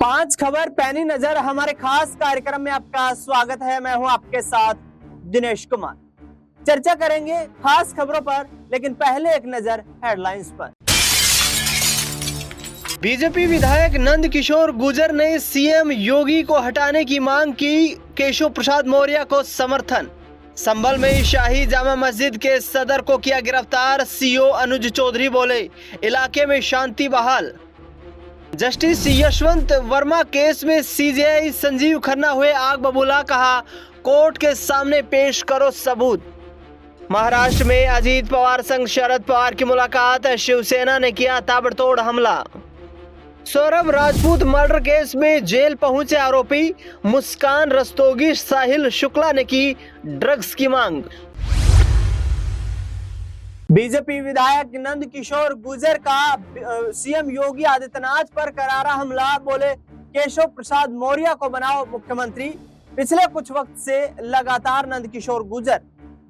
पांच खबर पैनी नजर हमारे खास कार्यक्रम में आपका स्वागत है। मैं हूं आपके साथ दिनेश कुमार। चर्चा करेंगे खास खबरों पर, लेकिन पहले एक नजर हेडलाइंस पर। बीजेपी विधायक नंद किशोर गुर्जर ने सीएम योगी को हटाने की मांग की, केशव प्रसाद मौर्य को समर्थन। संभल में शाही जामा मस्जिद के सदर को किया गिरफ्तार, सीओ अनुज चौधरी बोले इलाके में शांति बहाल। जस्टिस यशवंत वर्मा केस में सीजेआई संजीव खन्ना हुए आग बबूला, कहा कोर्ट के सामने पेश करो सबूत। महाराष्ट्र में अजीत पवार संग शरद पवार की मुलाकात, शिवसेना ने किया ताबड़तोड़ हमला। सौरभ राजपूत मर्डर केस में जेल पहुंचे आरोपी, मुस्कान रस्तोगी साहिल शुक्ला ने की ड्रग्स की मांग। बीजेपी विधायक नंद किशोर गुर्जर का सीएम योगी आदित्यनाथ पर करारा हमला, बोले केशव प्रसाद मौर्य को बनाओ मुख्यमंत्री। पिछले कुछ वक्त से लगातार नंद किशोर गुर्जर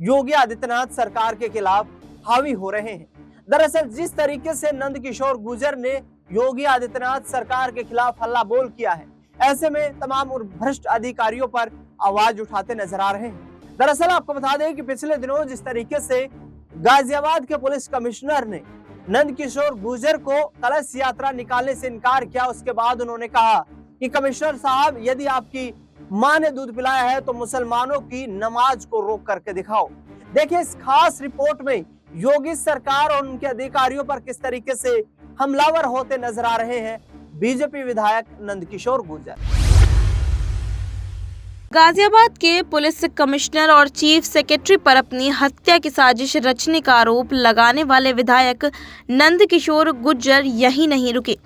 योगी आदित्यनाथ सरकार के खिलाफ हावी हो रहे हैं। दरअसल जिस तरीके से नंद किशोर गुर्जर ने योगी आदित्यनाथ सरकार के खिलाफ हल्ला बोल किया है, ऐसे में तमाम भ्रष्ट अधिकारियों पर आवाज उठाते नजर आ रहे हैं। दरअसल आपको बता दें कि पिछले दिनों जिस तरीके से गाजियाबाद के पुलिस कमिश्नर ने नंद किशोर गुर्जर को कलश यात्रा निकालने से इनकार किया, उसके बाद उन्होंने कहा कि कमिश्नर साहब, यदि आपकी मां ने दूध पिलाया है तो मुसलमानों की नमाज को रोक करके दिखाओ। देखिए इस खास रिपोर्ट में योगी सरकार और उनके अधिकारियों पर किस तरीके से हमलावर होते नजर आ रहे हैं बीजेपी विधायक नंद किशोर गुर्जर। गाजियाबाद के पुलिस कमिश्नर और चीफ सेक्रेटरी पर अपनी हत्या की साजिश रचने का आरोप लगाने वाले विधायक नंद किशोर गुर्जर यही नहीं रुके।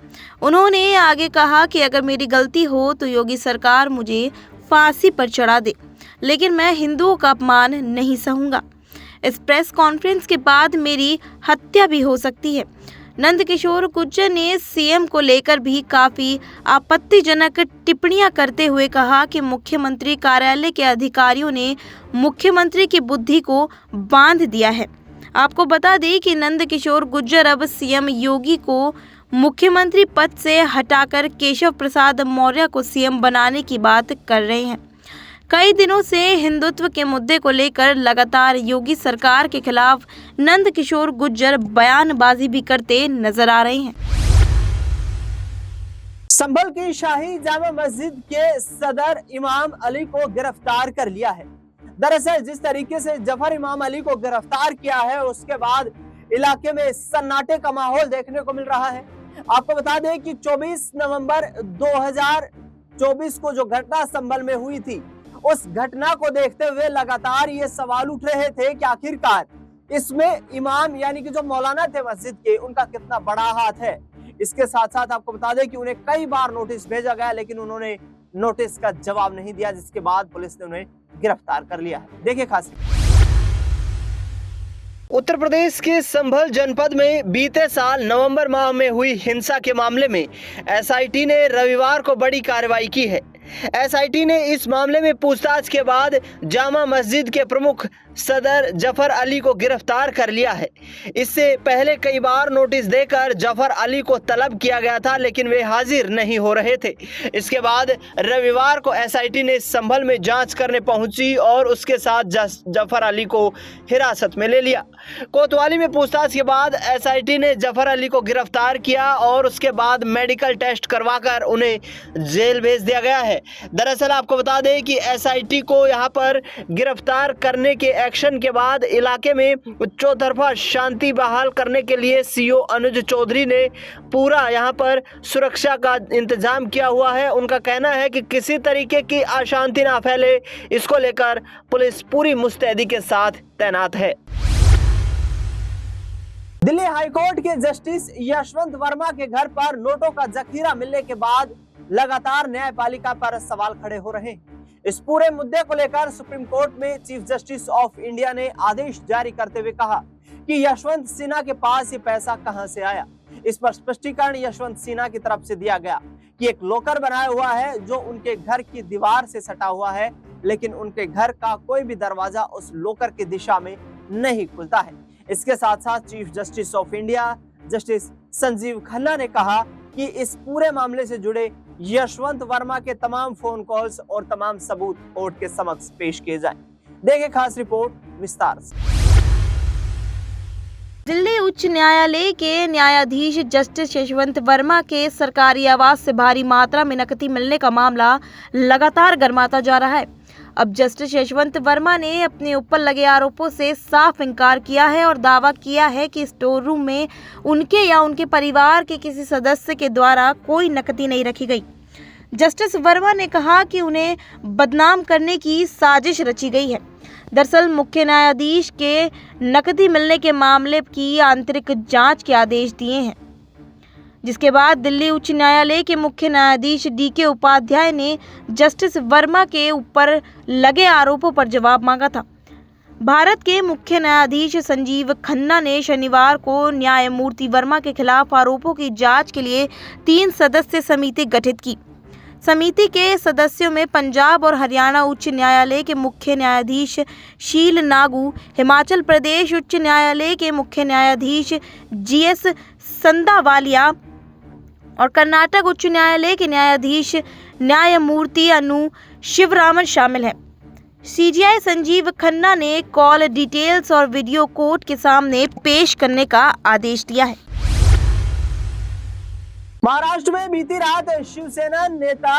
उन्होंने आगे कहा कि अगर मेरी गलती हो तो योगी सरकार मुझे फांसी पर चढ़ा दे, लेकिन मैं हिंदुओं का अपमान नहीं सहूंगा। इस प्रेस कॉन्फ्रेंस के बाद मेरी हत्या भी हो सकती है। नंद किशोर गुर्जर ने सीएम को लेकर भी काफी आपत्तिजनक टिप्पणियां करते हुए कहा कि मुख्यमंत्री कार्यालय के अधिकारियों ने मुख्यमंत्री की बुद्धि को बांध दिया है। आपको बता दें कि नंद किशोर गुर्जर अब सीएम योगी को मुख्यमंत्री पद से हटाकर केशव प्रसाद मौर्य को सीएम बनाने की बात कर रहे हैं। कई दिनों से हिंदुत्व के मुद्दे को लेकर लगातार योगी सरकार के खिलाफ नंद किशोर गुर्जर बयानबाजी भी करते नजर आ रहे हैं। संभल की शाही जामा मस्जिद के सदर इमाम अली को गिरफ्तार कर लिया है। दरअसल जिस तरीके से जफर इमाम अली को गिरफ्तार किया है, उसके बाद इलाके में सन्नाटे का माहौल देखने को मिल रहा है। आपको बता दें कि 24 नवंबर 2024 को जो घटना संभल में हुई थी, उस घटना को देखते हुए लगातार ये सवाल उठ रहे थे कि आखिरकार इसमें इमाम यानी कि जो मौलाना थे मस्जिद के, उनका कितना बड़ा हाथ है। इसके साथ साथ आपको बता दें कि उन्हें कई बार नोटिस भेजा गया, लेकिन उन्होंने नोटिस का जवाब नहीं दिया, जिसके बाद पुलिस ने उन्हें गिरफ्तार कर लिया है। देखिए खास उत्तर प्रदेश के संभल जनपद में बीते साल नवंबर माह में हुई हिंसा के मामले में एसआईटी ने रविवार को बड़ी कार्रवाई की है। एसआईटी ने इस मामले में पूछताछ के बाद जामा मस्जिद के प्रमुख सदर जफर अली को गिरफ्तार कर लिया है। इससे पहले कई बार नोटिस देकर जफर अली को तलब किया गया था, लेकिन वे हाजिर नहीं हो रहे थे। इसके बाद रविवार को एसआईटी ने संभल में जांच करने पहुंची और उसके साथ जफर अली को हिरासत में ले लिया। कोतवाली में पूछताछ के बाद एसआईटी ने जफर अली को गिरफ्तार किया और उसके बाद मेडिकल टेस्ट करवाकर उन्हें जेल भेज दिया गया है। दरअसल आपको बता दें कि एसआईटी को यहां पर गिरफ्तार करने के एक्शन के बाद इलाके में चौतरफा शांति बहाल करने के लिए सीओ अनुज चौधरी ने पूरा यहां पर सुरक्षा का इंतजाम किया हुआ है। उनका कहना है कि किसी तरीके की अशांति ना फैले, इसको लेकर पुलिस पूरी मुस्तैदी के साथ तैनात है। दिल्ली हाईकोर्ट के जस्टिस यशवंत वर्मा के घर पर नोटों का जखीरा मिलने के बाद लगातार न्यायपालिका पर सवाल खड़े हो रहे हैं। इस पूरे मुद्दे को लेकर सुप्रीम कोर्ट में चीफ जस्टिस ऑफ इंडिया ने आदेश जारी करते हुए कहा कि यशवंत सिन्हा के पास ये पैसा कहां से आया। इस पर स्पष्टीकरण यशवंत सिन्हा की तरफ से दिया गया कि एक लॉकर बनाया हुआ है जो उनके घर की दीवार से सटा हुआ है, लेकिन उनके घर का कोई भी दरवाजा उस लॉकर की दिशा में नहीं खुलता है। इसके साथ साथ chief justice of India justice Sanjeev Khanna ने कहा कि इस पूरे मामले से जुड़े यशवंत वर्मा के तमाम फोन कॉल्स और तमाम सबूत कोर्ट के समक्ष पेश किए जाएं। देखें खास रिपोर्ट विस्तार से। दिल्ली उच्च न्यायालय के न्यायाधीश जस्टिस यशवंत वर्मा के सरकारी आवास से भारी मात्रा में नकदी मिलने का मामला लगातार गर्माता जा रहा है। अब जस्टिस यशवंत वर्मा ने अपने ऊपर लगे आरोपों से साफ इनकार किया है और दावा किया है कि स्टोर रूम में उनके या उनके परिवार के किसी सदस्य के द्वारा कोई नकदी नहीं रखी गई। जस्टिस वर्मा ने कहा कि उन्हें बदनाम करने की साजिश रची गई है। दरअसल मुख्य न्यायाधीश के नकदी मिलने के मामले की आंतरिक जांच के आदेश दिए हैं, जिसके बाद दिल्ली उच्च न्यायालय के मुख्य न्यायाधीश DK उपाध्याय ने जस्टिस वर्मा के ऊपर लगे आरोपों पर जवाब मांगा था। भारत के मुख्य न्यायाधीश संजीव खन्ना ने शनिवार को न्यायमूर्ति वर्मा के खिलाफ आरोपों की जांच के लिए 3 सदस्यीय समिति गठित की। समिति के सदस्यों में पंजाब और हरियाणा उच्च न्यायालय के मुख्य न्यायाधीश शील नागू, हिमाचल प्रदेश उच्च न्यायालय के मुख्य न्यायाधीश GS संदावालिया और कर्नाटक उच्च न्यायालय के न्यायाधीश न्यायमूर्ति अनु शिवरामन शामिल हैं। CJI संजीव खन्ना ने कॉल डिटेल्स और वीडियो कोर्ट के सामने पेश करने का आदेश दिया है। महाराष्ट्र में बीती रात शिवसेना नेता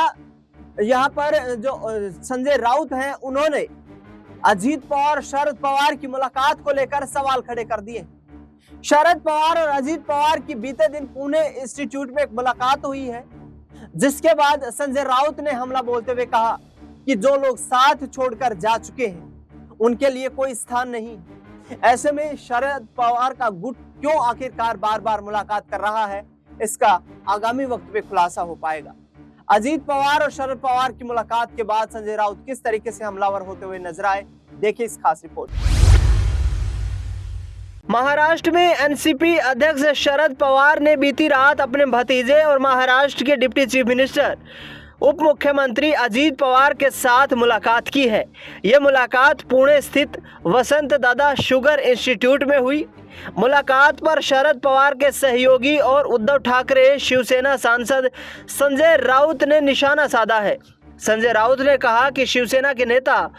यहाँ पर जो संजय राउत हैं, उन्होंने अजीत पवार शरद पवार की मुलाकात को लेकर सवाल खड़े कर दिए। शरद पवार और अजीत पवार की बीते दिन पुणे इंस्टीट्यूट में एक मुलाकात हुई है, जिसके बाद संजय राउत ने हमला बोलते हुए कहा कि जो लोग साथ छोड़कर जा चुके हैं उनके लिए कोई स्थान नहीं। ऐसे में शरद पवार का गुट क्यों आखिरकार बार बार मुलाकात कर रहा है, इसका आगामी वक्त में खुलासा हो पाएगा। अजीत पवार और शरद पवार की मुलाकात के बाद संजय राउत किस तरीके से हमलावर होते हुए नजर आए, देखिए इस खास रिपोर्ट। महाराष्ट्र में एनसीपी अध्यक्ष शरद पवार ने बीती रात अपने भतीजे और महाराष्ट्र के डिप्टी चीफ मिनिस्टर उप मुख्यमंत्री अजीत पवार के साथ मुलाकात की है। यह मुलाकात पुणे स्थित वसंत दादा शुगर इंस्टीट्यूट में हुई। मुलाकात पर शरद पवार के सहयोगी और उद्धव ठाकरे शिवसेना सांसद संजय राउत ने निशाना साधा है। संजय राउत ने कहा कि शिवसेना के नेता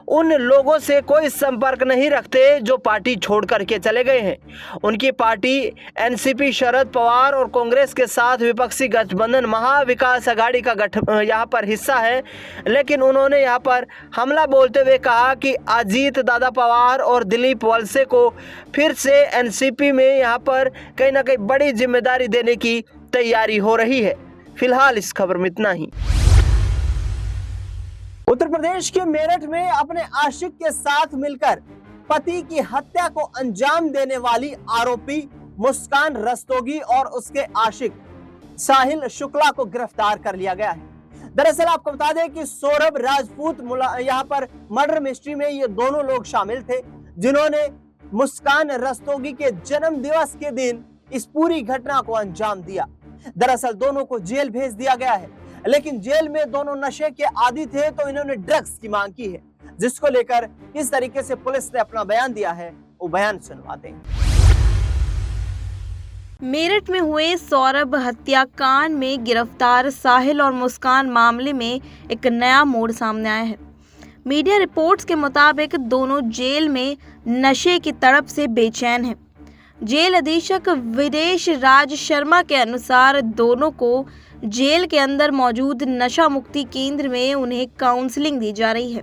उन लोगों से कोई संपर्क नहीं रखते जो पार्टी छोड़ करके चले गए हैं। उनकी पार्टी एनसीपी शरद पवार और कांग्रेस के साथ विपक्षी गठबंधन महाविकास आघाड़ी का यहाँ पर हिस्सा है, लेकिन उन्होंने यहाँ पर हमला बोलते हुए कहा कि अजीत दादा पवार और दिलीप वलसे को फिर से एनसीपी में यहाँ पर कहीं ना कहीं बड़ी जिम्मेदारी देने की तैयारी हो रही है। फिलहाल इस खबर में इतना ही। उत्तर प्रदेश के मेरठ में अपने आशिक के साथ मिलकर पति की हत्या को अंजाम देने वाली आरोपी मुस्कान रस्तोगी और उसके आशिक साहिल शुक्ला को गिरफ्तार कर लिया गया है। दरअसल आपको बता दें कि सौरभ राजपूत यहाँ पर मर्डर मिस्ट्री में ये दोनों लोग शामिल थे, जिन्होंने मुस्कान रस्तोगी के जन्म दिवस के दिन इस पूरी घटना को अंजाम दिया। दरअसल दोनों को जेल भेज दिया गया है, लेकिन जेल में दोनों नशे के आदी थे, तो इन्होंने ड्रग्स की मांग की है, जिसको लेकर किस तरीके से पुलिस ने अपना बयान दिया है वो बयान सुनवाते हैं। मेरठ में हुए सौरभ हत्याकांड में गिरफ्तार साहिल और मुस्कान मामले में एक नया मोड़ सामने आया है। मीडिया रिपोर्ट्स के मुताबिक दोनों जेल में नशे की तड़प से बेचैन हैं। जेल अधीक्षक विदेश राज शर्मा के अनुसार दोनों को जेल के अंदर मौजूद नशा मुक्ति केंद्र में उन्हें काउंसलिंग दी जा रही है।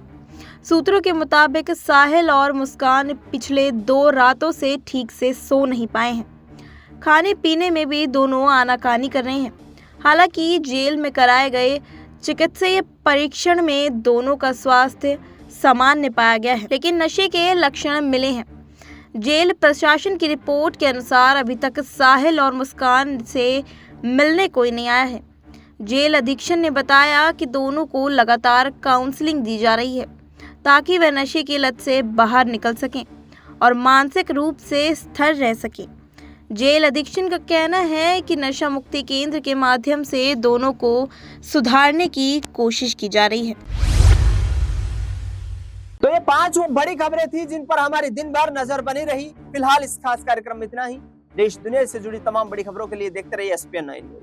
सूत्रों के मुताबिक साहिल और मुस्कान पिछले 2 रातों से ठीक से सो नहीं पाए हैं। खाने पीने में भी दोनों आनाकानी कर रहे हैं। हालांकि जेल में कराए गए चिकित्सीय परीक्षण में दोनों का स्वास्थ्य सामान्य पाया गया है, लेकिन नशे के लक्षण मिले हैं। जेल प्रशासन की रिपोर्ट के अनुसार अभी तक साहिल और मुस्कान से मिलने कोई नहीं आया है। जेल अधीक्षक ने बताया कि दोनों को लगातार काउंसलिंग दी जा रही है ताकि वे नशे की लत से बाहर निकल सकें और मानसिक रूप से स्थिर रह सकें। जेल अधीक्षक का कहना है कि नशा मुक्ति केंद्र के माध्यम से दोनों को सुधारने की कोशिश की जा रही है। तो ये 5 वो बड़ी खबरें थी जिन पर हमारी दिन भर नजर बनी रही। फिलहाल इस खास कार्यक्रम में इतना ही। देश दुनिया से जुड़ी तमाम बड़ी खबरों के लिए देखते रहिए SPN9 न्यूज़।